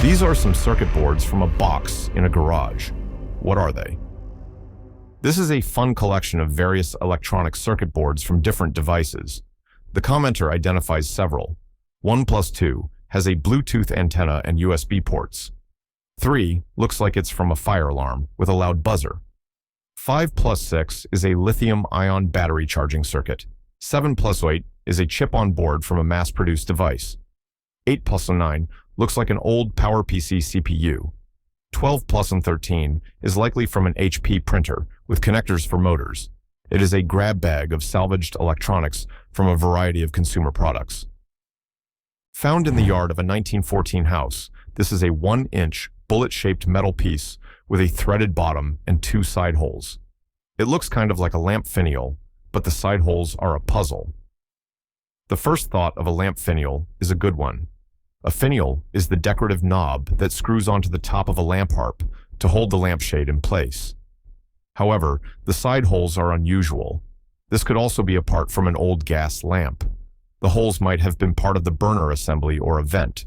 These are some circuit boards from a box in a garage. What are they? This is a fun collection of various electronic circuit boards from different devices. The commenter identifies several. 1 plus 2 has a Bluetooth antenna and USB ports. 3 looks like it's from a fire alarm with a loud buzzer. 5 plus 6 is a lithium-ion battery charging circuit. 7 plus 8 is a chip on board from a mass-produced device. 8 plus 9 looks like an old PowerPC CPU. 12 plus 13 is likely from an HP printer with connectors for motors. It is a grab bag of salvaged electronics from a variety of consumer products. Found in the yard of a 1914 house, this is a 1-inch bullet-shaped metal piece with a threaded bottom and 2 side holes. It looks kind of like a lamp finial, but the side holes are a puzzle. The first thought of a lamp finial is a good one. A finial is the decorative knob that screws onto the top of a lamp harp to hold the lampshade in place. However, the side holes are unusual. This could also be a part from an old gas lamp. The holes might have been part of the burner assembly or a vent.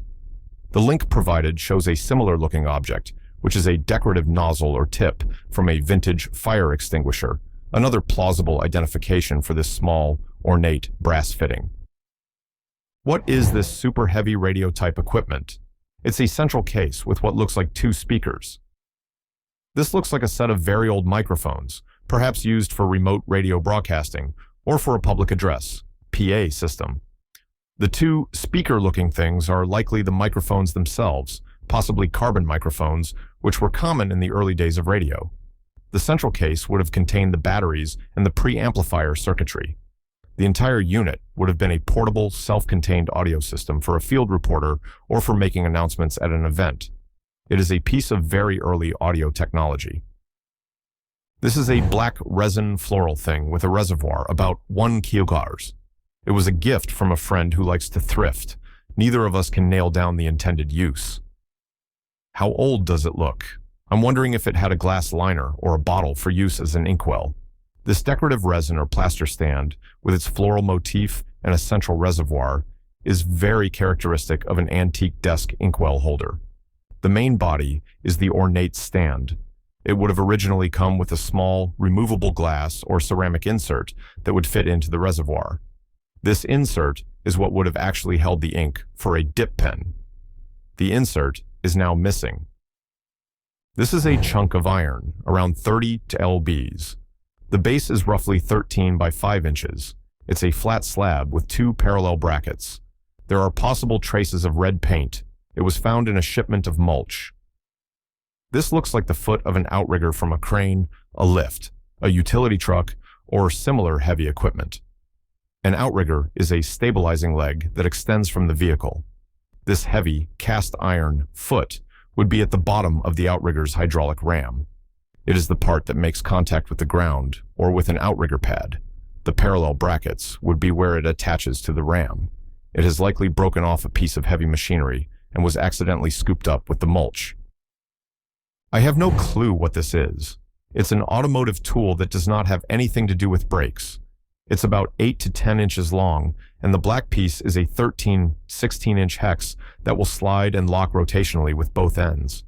The link provided shows a similar-looking object, which is a decorative nozzle or tip from a vintage fire extinguisher, another plausible identification for this small, ornate brass fitting. What is this super heavy radio type equipment? It's a central case with what looks like 2 speakers. This looks like a set of very old microphones, perhaps used for remote radio broadcasting or for a public address, PA system. The 2 speaker-looking things are likely the microphones themselves, possibly carbon microphones, which were common in the early days of radio. The central case would have contained the batteries and the preamplifier circuitry. The entire unit would have been a portable, self-contained audio system for a field reporter or for making announcements at an event. It is a piece of very early audio technology. This is a black resin floral thing with a reservoir about 1 kilograms. It was a gift from a friend who likes to thrift. Neither of us can nail down the intended use. How old does it look? I'm wondering if it had a glass liner or a bottle for use as an inkwell. This decorative resin or plaster stand, with its floral motif and a central reservoir, is very characteristic of an antique desk inkwell holder. The main body is the ornate stand. It would have originally come with a small, removable glass or ceramic insert that would fit into the reservoir. This insert is what would have actually held the ink for a dip pen. The insert is now missing. This is a chunk of iron, around 30 lbs. The base is roughly 13 by 5 inches. It's a flat slab with 2 parallel brackets. There are possible traces of red paint. It was found in a shipment of mulch. This looks like the foot of an outrigger from a crane, a lift, a utility truck, or similar heavy equipment. An outrigger is a stabilizing leg that extends from the vehicle. This heavy, cast iron foot would be at the bottom of the outrigger's hydraulic ram. It is the part that makes contact with the ground or with an outrigger pad. The parallel brackets would be where it attaches to the ram. It has likely broken off a piece of heavy machinery and was accidentally scooped up with the mulch. I have no clue what this is. It's an automotive tool that does not have anything to do with brakes. It's about 8 to 10 inches long, and the black piece is a 16-inch hex that will slide and lock rotationally with both ends.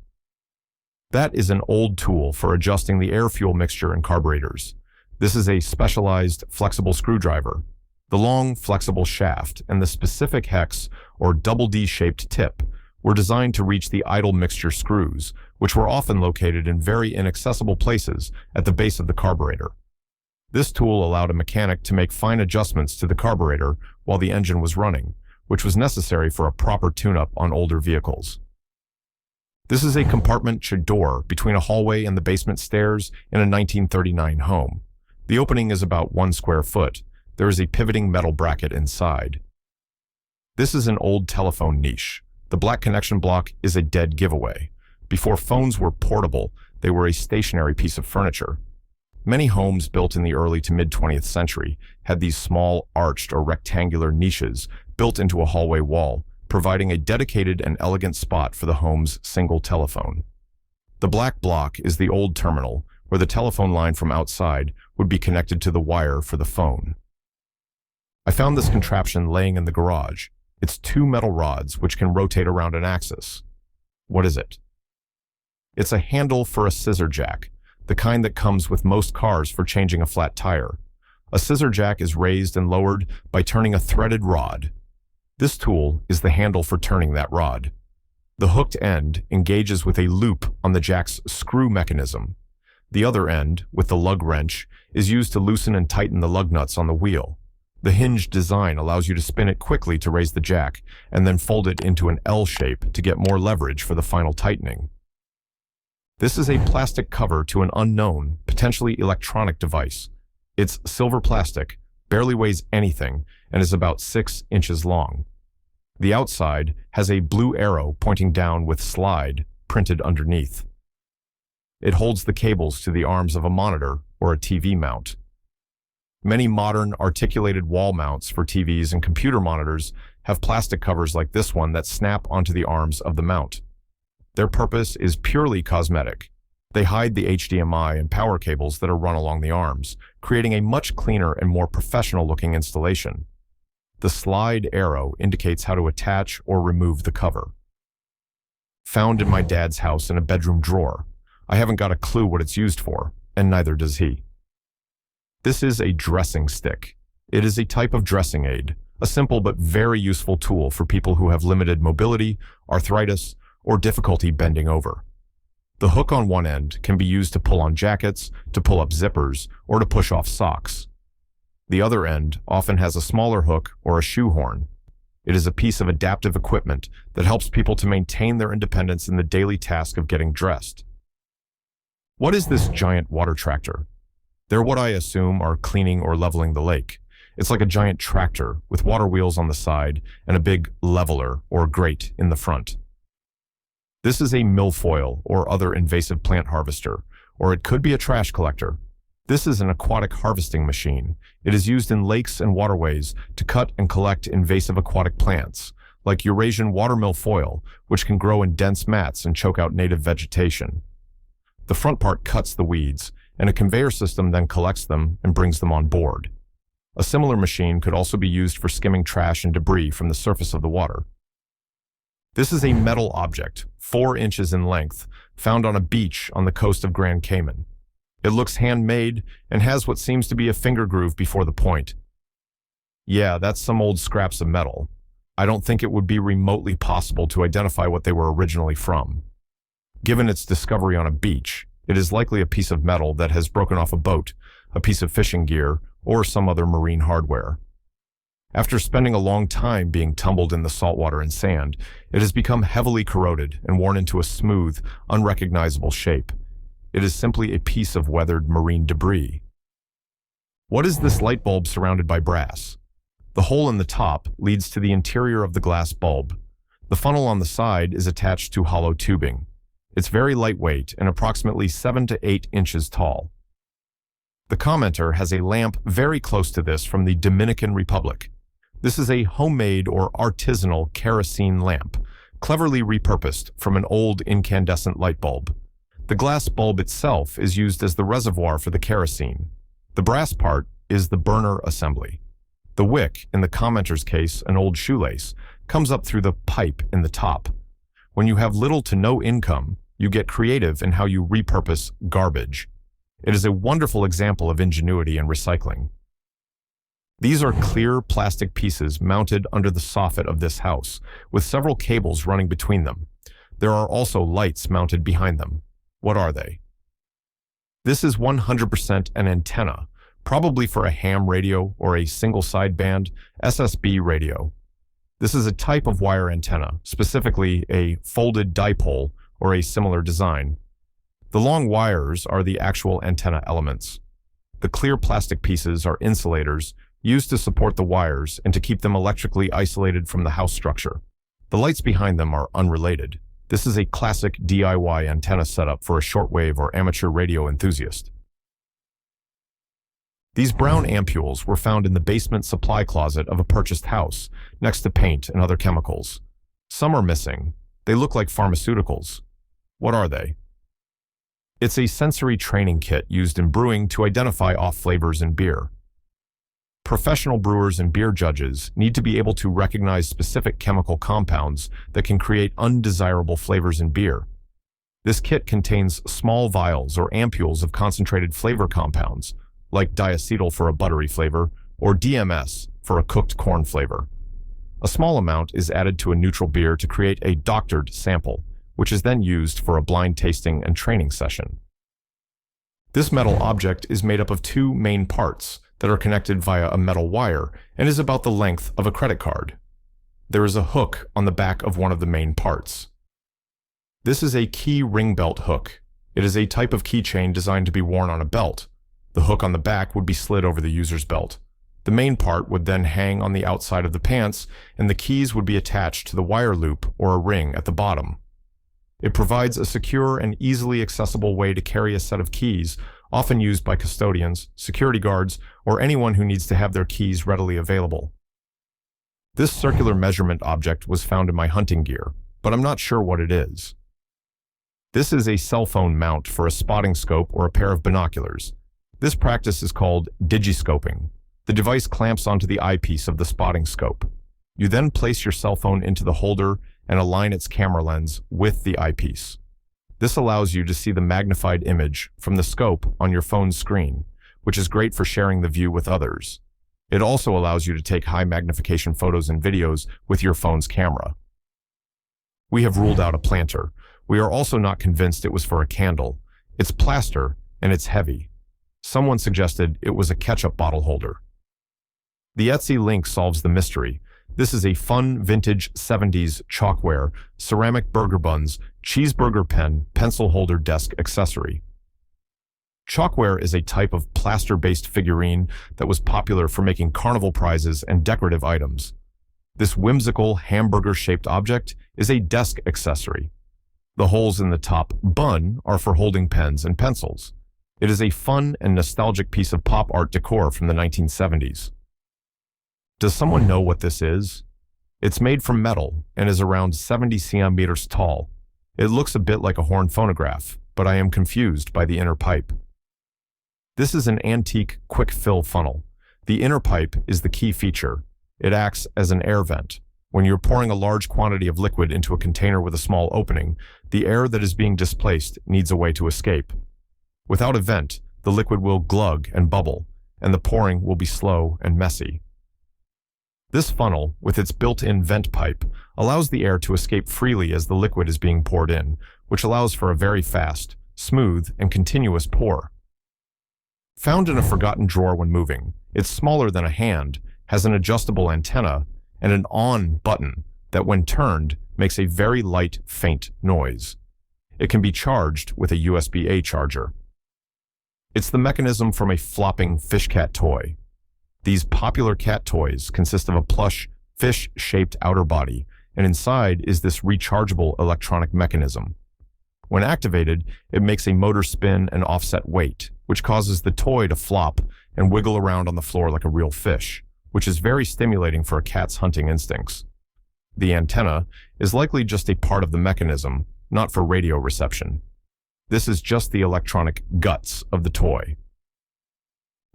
That is an old tool for adjusting the air-fuel mixture in carburetors. This is a specialized flexible screwdriver. The long, flexible shaft and the specific hex or double D-shaped tip were designed to reach the idle mixture screws, which were often located in very inaccessible places at the base of the carburetor. This tool allowed a mechanic to make fine adjustments to the carburetor while the engine was running, which was necessary for a proper tune-up on older vehicles. This is a compartment door between a hallway and the basement stairs in a 1939 home. The opening is about 1 square foot. There is a pivoting metal bracket inside. This is an old telephone niche. The black connection block is a dead giveaway. Before phones were portable, they were a stationary piece of furniture. Many homes built in the early to mid-20th century had these small arched or rectangular niches built into a hallway wall, providing a dedicated and elegant spot for the home's single telephone. The black block is the old terminal, where the telephone line from outside would be connected to the wire for the phone. I found this contraption laying in the garage. It's 2 metal rods which can rotate around an axis. What is it? It's a handle for a scissor jack, the kind that comes with most cars for changing a flat tire. A scissor jack is raised and lowered by turning a threaded rod. This tool is the handle for turning that rod. The hooked end engages with a loop on the jack's screw mechanism. The other end, with the lug wrench, is used to loosen and tighten the lug nuts on the wheel. The hinged design allows you to spin it quickly to raise the jack, and then fold it into an L shape to get more leverage for the final tightening. This is a plastic cover to an unknown, potentially electronic device. It's silver plastic, barely weighs anything, and is about 6 inches long. The outside has a blue arrow pointing down with slide printed underneath. It holds the cables to the arms of a monitor or a TV mount. Many modern articulated wall mounts for TVs and computer monitors have plastic covers like this one that snap onto the arms of the mount. Their purpose is purely cosmetic. They hide the HDMI and power cables that are run along the arms, creating a much cleaner and more professional-looking installation. The slide arrow indicates how to attach or remove the cover. Found in my dad's house in a bedroom drawer. I haven't got a clue what it's used for, and neither does he. This is a dressing stick. It is a type of dressing aid, a simple but very useful tool for people who have limited mobility, arthritis, or difficulty bending over. The hook on one end can be used to pull on jackets, to pull up zippers, or to push off socks. The other end often has a smaller hook or a shoehorn. It is a piece of adaptive equipment that helps people to maintain their independence in the daily task of getting dressed. What is this giant water tractor? They're what I assume are cleaning or leveling the lake. It's like a giant tractor with water wheels on the side and a big leveler or grate in the front. This is a milfoil or other invasive plant harvester, or it could be a trash collector. This is an aquatic harvesting machine. It is used in lakes and waterways to cut and collect invasive aquatic plants, like Eurasian water milfoil, which can grow in dense mats and choke out native vegetation. The front part cuts the weeds, and a conveyor system then collects them and brings them on board. A similar machine could also be used for skimming trash and debris from the surface of the water. This is a metal object, 4 inches in length, found on a beach on the coast of Grand Cayman. It looks handmade and has what seems to be a finger groove before the point. Yeah, that's some old scraps of metal. I don't think it would be remotely possible to identify what they were originally from. Given its discovery on a beach, it is likely a piece of metal that has broken off a boat, a piece of fishing gear, or some other marine hardware. After spending a long time being tumbled in the saltwater and sand, it has become heavily corroded and worn into a smooth, unrecognizable shape. It is simply a piece of weathered marine debris. What is this light bulb surrounded by brass? The hole in the top leads to the interior of the glass bulb. The funnel on the side is attached to hollow tubing. It's very lightweight and approximately 7 to 8 inches tall. The commenter has a lamp very close to this from the Dominican Republic. This is a homemade or artisanal kerosene lamp, cleverly repurposed from an old incandescent light bulb. The glass bulb itself is used as the reservoir for the kerosene. The brass part is the burner assembly. The wick, in the commenter's case an old shoelace, comes up through the pipe in the top. When you have little to no income, you get creative in how you repurpose garbage. It is a wonderful example of ingenuity and recycling. These are clear plastic pieces mounted under the soffit of this house, with several cables running between them. There are also lights mounted behind them. What are they? This is 100% an antenna, probably for a ham radio or a single sideband SSB radio. This is a type of wire antenna, specifically a folded dipole or a similar design. The long wires are the actual antenna elements. The clear plastic pieces are insulators used to support the wires and to keep them electrically isolated from the house structure. The lights behind them are unrelated. This is a classic DIY antenna setup for a shortwave or amateur radio enthusiast. These brown ampules were found in the basement supply closet of a purchased house, next to paint and other chemicals. Some are missing. They look like pharmaceuticals. What are they? It's a sensory training kit used in brewing to identify off flavors in beer. Professional brewers and beer judges need to be able to recognize specific chemical compounds that can create undesirable flavors in beer. This kit contains small vials or ampules of concentrated flavor compounds, like diacetyl for a buttery flavor, or DMS for a cooked corn flavor. A small amount is added to a neutral beer to create a doctored sample, which is then used for a blind tasting and training session. This metal object is made up of two main parts that are connected via a metal wire and is about the length of a credit card. There is a hook on the back of one of the main parts. This is a key ring belt hook. It is a type of keychain designed to be worn on a belt. The hook on the back would be slid over the user's belt. The main part would then hang on the outside of the pants, and the keys would be attached to the wire loop or a ring at the bottom. It provides a secure and easily accessible way to carry a set of keys, often used by custodians, security guards, or anyone who needs to have their keys readily available. This circular measurement object was found in my hunting gear, but I'm not sure what it is. This is a cell phone mount for a spotting scope or a pair of binoculars. This practice is called digiscoping. The device clamps onto the eyepiece of the spotting scope. You then place your cell phone into the holder and align its camera lens with the eyepiece. This allows you to see the magnified image from the scope on your phone's screen, which is great for sharing the view with others. It also allows you to take high magnification photos and videos with your phone's camera. We have ruled out a planter. We are also not convinced it was for a candle. It's plaster and it's heavy. Someone suggested it was a ketchup bottle holder. The Etsy link solves the mystery. This is a fun vintage 70s chalkware, ceramic burger buns, cheeseburger pen, pencil holder desk accessory. Chalkware is a type of plaster-based figurine that was popular for making carnival prizes and decorative items. This whimsical hamburger-shaped object is a desk accessory. The holes in the top bun are for holding pens and pencils. It is a fun and nostalgic piece of pop art decor from the 1970s. Does someone know what this is? It's made from metal and is around 70 centimeters tall. It looks a bit like a horn phonograph, but I am confused by the inner pipe. This is an antique quick fill funnel. The inner pipe is the key feature. It acts as an air vent. When you're pouring a large quantity of liquid into a container with a small opening, the air that is being displaced needs a way to escape. Without a vent, the liquid will glug and bubble, and the pouring will be slow and messy. This funnel, with its built-in vent pipe, allows the air to escape freely as the liquid is being poured in, which allows for a very fast, smooth, and continuous pour. Found in a forgotten drawer when moving, it's smaller than a hand, has an adjustable antenna, and an on button that, when turned, makes a very light, faint noise. It can be charged with a USB-A charger. It's the mechanism from a flopping fish cat toy. These popular cat toys consist of a plush, fish-shaped outer body, and inside is this rechargeable electronic mechanism. When activated, it makes a motor spin and offset weight, which causes the toy to flop and wiggle around on the floor like a real fish, which is very stimulating for a cat's hunting instincts. The antenna is likely just a part of the mechanism, not for radio reception. This is just the electronic guts of the toy.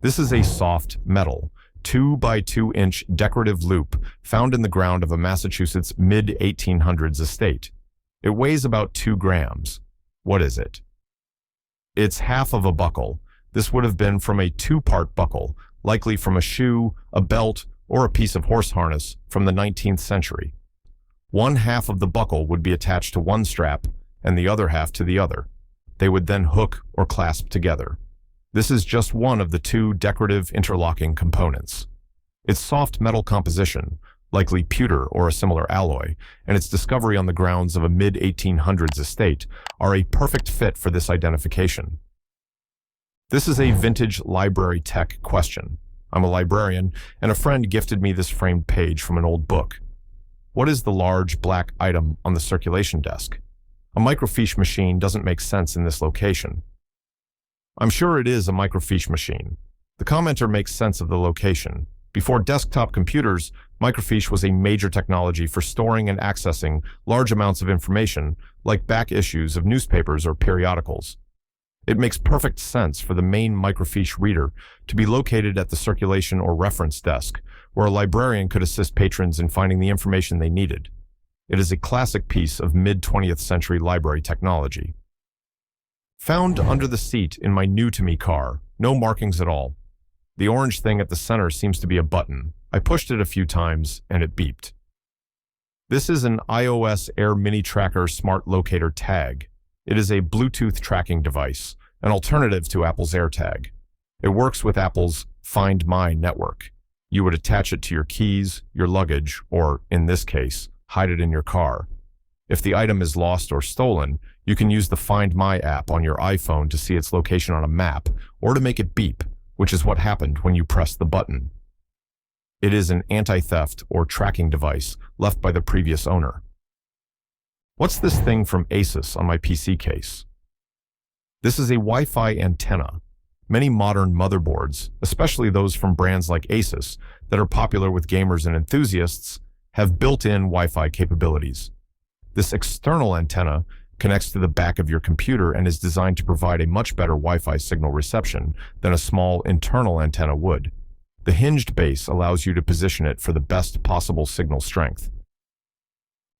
This is a soft metal, 2 by 2 inch decorative loop found in the ground of a Massachusetts mid-1800s estate. It weighs about 2 grams. What is it? It's half of a buckle. This would have been from a 2-part buckle, likely from a shoe, a belt, or a piece of horse harness from the 19th century. One half of the buckle would be attached to one strap and the other half to the other. They would then hook or clasp together. This is just one of the 2 decorative interlocking components. Its soft metal composition, likely pewter or a similar alloy, and its discovery on the grounds of a mid-1800s estate are a perfect fit for this identification. This is a vintage library tech question. I'm a librarian, and a friend gifted me this framed page from an old book. What is the large black item on the circulation desk? A microfiche machine doesn't make sense in this location. I'm sure it is a microfiche machine. The commenter makes sense of the location. Before desktop computers, microfiche was a major technology for storing and accessing large amounts of information, like back issues of newspapers or periodicals. It makes perfect sense for the main microfiche reader to be located at the circulation or reference desk, where a librarian could assist patrons in finding the information they needed. It is a classic piece of mid-20th century library technology. Found under the seat in my new-to-me car, no markings at all. The orange thing at the center seems to be a button. I pushed it a few times, and it beeped. This is an iOS Air Mini Tracker Smart Locator Tag. It is a Bluetooth tracking device, an alternative to Apple's AirTag. It works with Apple's Find My network. You would attach it to your keys, your luggage, or, in this case, hide it in your car. If the item is lost or stolen, you can use the Find My app on your iPhone to see its location on a map or to make it beep, which is what happened when you press the button. It is an anti-theft or tracking device left by the previous owner. What's this thing from Asus on my PC case? This is a Wi-Fi antenna. Many modern motherboards, especially those from brands like Asus that are popular with gamers and enthusiasts, have built-in Wi-Fi capabilities. This external antenna connects to the back of your computer and is designed to provide a much better Wi-Fi signal reception than a small internal antenna would. The hinged base allows you to position it for the best possible signal strength.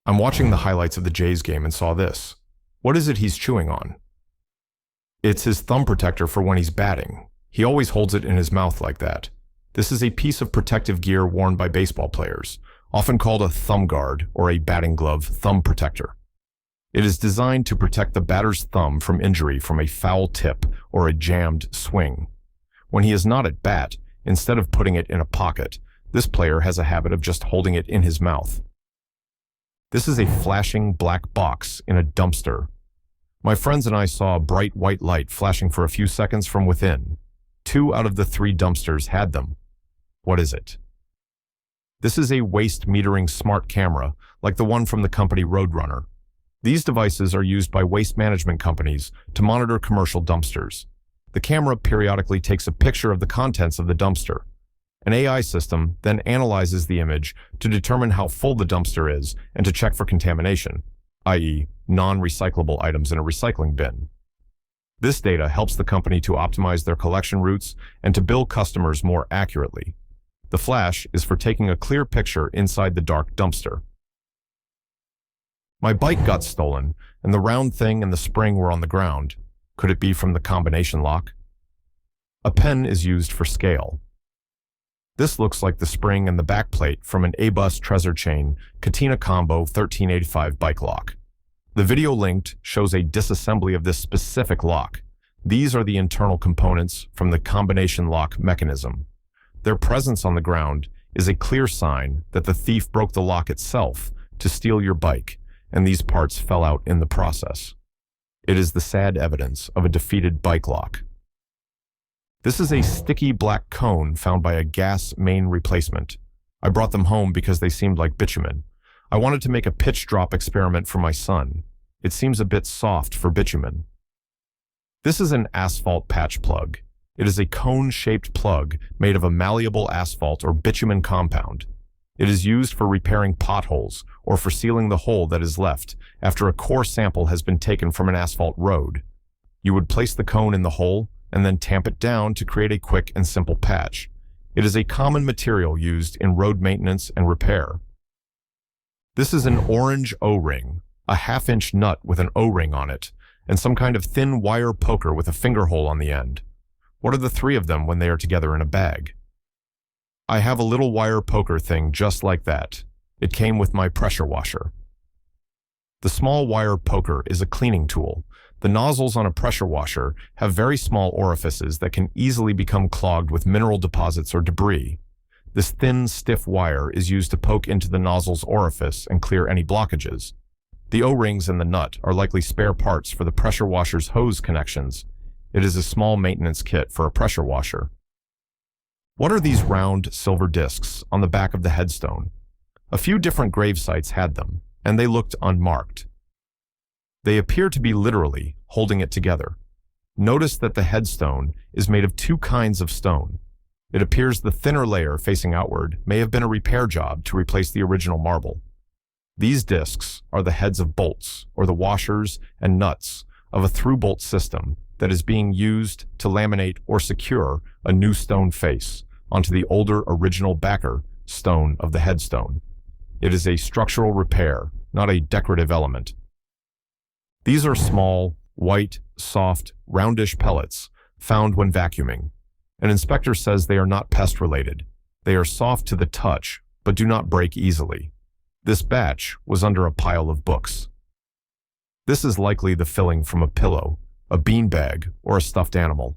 I'm watching the highlights of the Jays game and saw this. What is it he's chewing on? It's his thumb protector for when he's batting. He always holds it in his mouth like that. This is a piece of protective gear worn by baseball players, often called a thumb guard or a batting glove thumb protector. It is designed to protect the batter's thumb from injury from a foul tip or a jammed swing. When he is not at bat, instead of putting it in a pocket, this player has a habit of just holding it in his mouth. This is a flashing black box in a dumpster. My friends and I saw a bright white light flashing for a few seconds from within. 2 out of the 3 dumpsters had them. What is it? This is a waste metering smart camera, like the one from the company Roadrunner. These devices are used by waste management companies to monitor commercial dumpsters. The camera periodically takes a picture of the contents of the dumpster. An AI system then analyzes the image to determine how full the dumpster is and to check for contamination, i.e., non-recyclable items in a recycling bin. This data helps the company to optimize their collection routes and to bill customers more accurately. The flash is for taking a clear picture inside the dark dumpster. My bike got stolen, and the round thing and the spring were on the ground. Could it be from the combination lock? A pen is used for scale. This looks like the spring and the backplate from an A-Bus Trezor Chain Katina Combo 1385 bike lock. The video linked shows a disassembly of this specific lock. These are the internal components from the combination lock mechanism. Their presence on the ground is a clear sign that the thief broke the lock itself to steal your bike, and these parts fell out in the process. It is the sad evidence of a defeated bike lock. This is a sticky black cone found by a gas main replacement. I brought them home because they seemed like bitumen. I wanted to make a pitch drop experiment for my son. It seems a bit soft for bitumen. This is an asphalt patch plug. It is a cone-shaped plug made of a malleable asphalt or bitumen compound. It is used for repairing potholes or for sealing the hole that is left after a core sample has been taken from an asphalt road. You would place the cone in the hole and then tamp it down to create a quick and simple patch. It is a common material used in road maintenance and repair. This is an orange O-ring, a half-inch nut with an O-ring on it, and some kind of thin wire poker with a finger hole on the end. What are the 3 of them when they are together in a bag? I have a little wire poker thing just like that. It came with my pressure washer. The small wire poker is a cleaning tool. The nozzles on a pressure washer have very small orifices that can easily become clogged with mineral deposits or debris. This thin, stiff wire is used to poke into the nozzle's orifice and clear any blockages. The O-rings and the nut are likely spare parts for the pressure washer's hose connections. It is a small maintenance kit for a pressure washer. What are these round silver discs on the back of the headstone? A few different grave sites had them, and they looked unmarked. They appear to be literally holding it together. Notice that the headstone is made of 2 kinds of stone. It appears the thinner layer facing outward may have been a repair job to replace the original marble. These discs are the heads of bolts, or the washers and nuts, of a through-bolt system that is being used to laminate or secure a new stone face onto the older original backer stone of the headstone. It is a structural repair, not a decorative element. These are small, white, soft, roundish pellets found when vacuuming. An inspector says they are not pest-related. They are soft to the touch, but do not break easily. This batch was under a pile of books. This is likely the filling from a pillow, a beanbag, or a stuffed animal.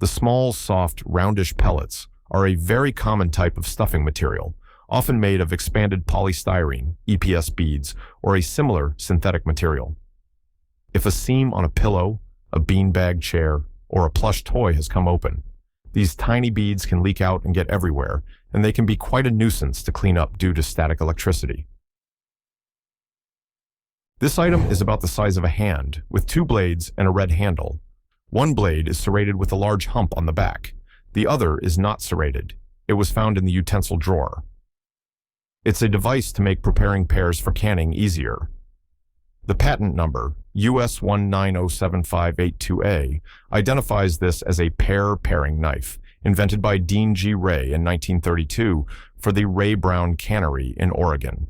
The small, soft, roundish pellets are a very common type of stuffing material, often made of expanded polystyrene, EPS beads, or a similar synthetic material. If a seam on a pillow, a beanbag chair, or a plush toy has come open, these tiny beads can leak out and get everywhere, and they can be quite a nuisance to clean up due to static electricity. This item is about the size of a hand, with 2 blades and a red handle. One blade is serrated with a large hump on the back. The other is not serrated. It was found in the utensil drawer. It's a device to make preparing pears for canning easier. The patent number, US 1907582A, identifies this as a pear paring knife, invented by Dean G. Ray in 1932 for the Ray Brown Cannery in Oregon.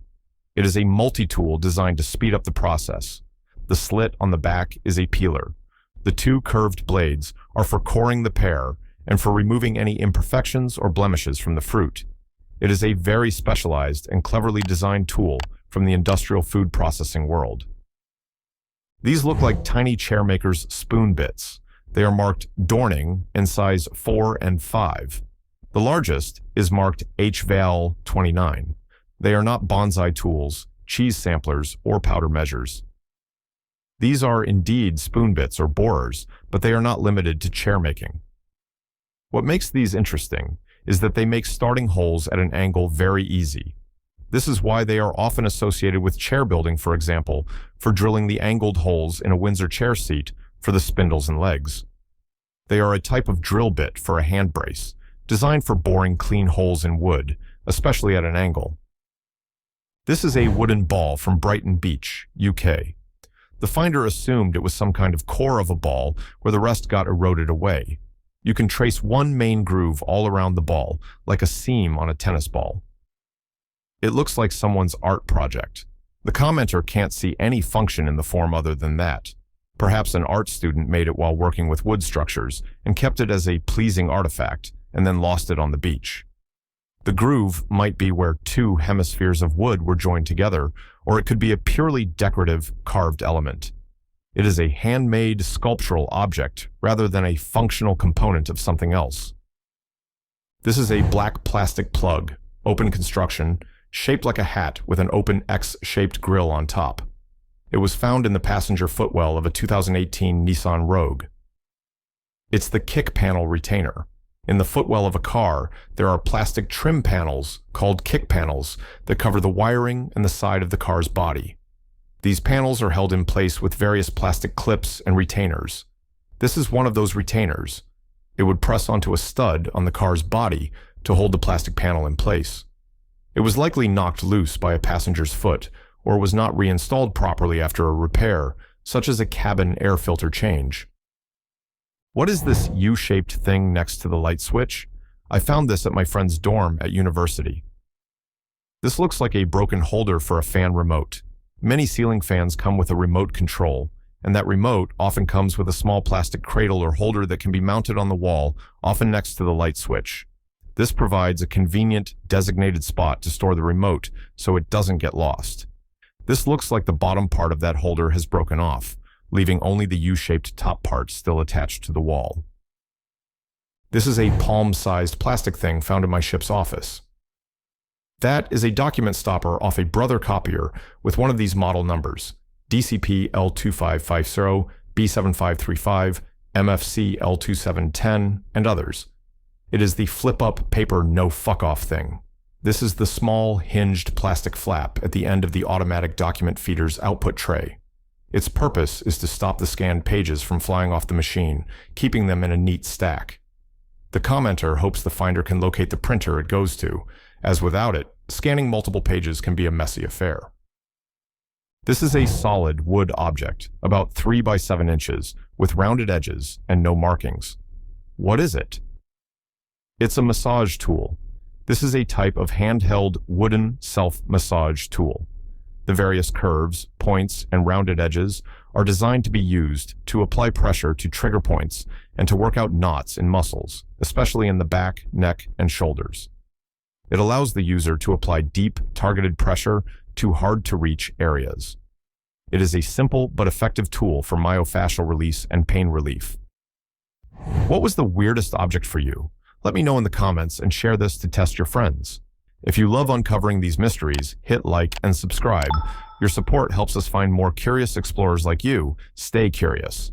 It is a multi-tool designed to speed up the process. The slit on the back is a peeler. The 2 curved blades are for coring the pear and for removing any imperfections or blemishes from the fruit. It is a very specialized and cleverly designed tool from the industrial food processing world. These look like tiny chairmaker's spoon bits. They are marked Dorning in size 4 and 5. The largest is marked HVAL 29. They are not bonsai tools, cheese samplers, or powder measures. These are indeed spoon bits or borers, but they are not limited to chair making. What makes these interesting is that they make starting holes at an angle very easy. This is why they are often associated with chair building, for example, for drilling the angled holes in a Windsor chair seat for the spindles and legs. They are a type of drill bit for a hand brace, designed for boring clean holes in wood, especially at an angle. This is a wooden ball from Brighton Beach, UK. The finder assumed it was some kind of core of a ball where the rest got eroded away. You can trace one main groove all around the ball, like a seam on a tennis ball. It looks like someone's art project. The commenter can't see any function in the form other than that. Perhaps an art student made it while working with wood structures and kept it as a pleasing artifact and then lost it on the beach. The groove might be where 2 hemispheres of wood were joined together, or it could be a purely decorative, carved element. It is a handmade sculptural object rather than a functional component of something else. This is a black plastic plug, open construction, shaped like a hat with an open X-shaped grill on top. It was found in the passenger footwell of a 2018 Nissan Rogue. It's the kick panel retainer. In the footwell of a car, there are plastic trim panels called kick panels that cover the wiring and the side of the car's body. These panels are held in place with various plastic clips and retainers. This is one of those retainers. It would press onto a stud on the car's body to hold the plastic panel in place. It was likely knocked loose by a passenger's foot, or was not reinstalled properly after a repair, such as a cabin air filter change. What is this U-shaped thing next to the light switch? I found this at my friend's dorm at university. This looks like a broken holder for a fan remote. Many ceiling fans come with a remote control, and that remote often comes with a small plastic cradle or holder that can be mounted on the wall, often next to the light switch. This provides a convenient, designated spot to store the remote so it doesn't get lost. This looks like the bottom part of that holder has broken off, leaving only the U-shaped top part still attached to the wall. This is a palm-sized plastic thing found in my ship's office. That is a document stopper off a Brother copier with one of these model numbers, DCP L2550, B7535, MFC L2710, and others. It is the flip-up paper no-fuck-off thing. This is the small, hinged plastic flap at the end of the automatic document feeder's output tray. Its purpose is to stop the scanned pages from flying off the machine, keeping them in a neat stack. The commenter hopes the finder can locate the printer it goes to, as without it, scanning multiple pages can be a messy affair. This is a solid wood object, about 3 by 7 inches, with rounded edges and no markings. What is it? It's a massage tool. This is a type of handheld wooden self-massage tool. The various curves, points, and rounded edges are designed to be used to apply pressure to trigger points and to work out knots in muscles, especially in the back, neck, and shoulders. It allows the user to apply deep, targeted pressure to hard-to-reach areas. It is a simple but effective tool for myofascial release and pain relief. What was the weirdest object for you? Let me know in the comments and share this to test your friends. If you love uncovering these mysteries, hit like and subscribe. Your support helps us find more curious explorers like you. Stay curious.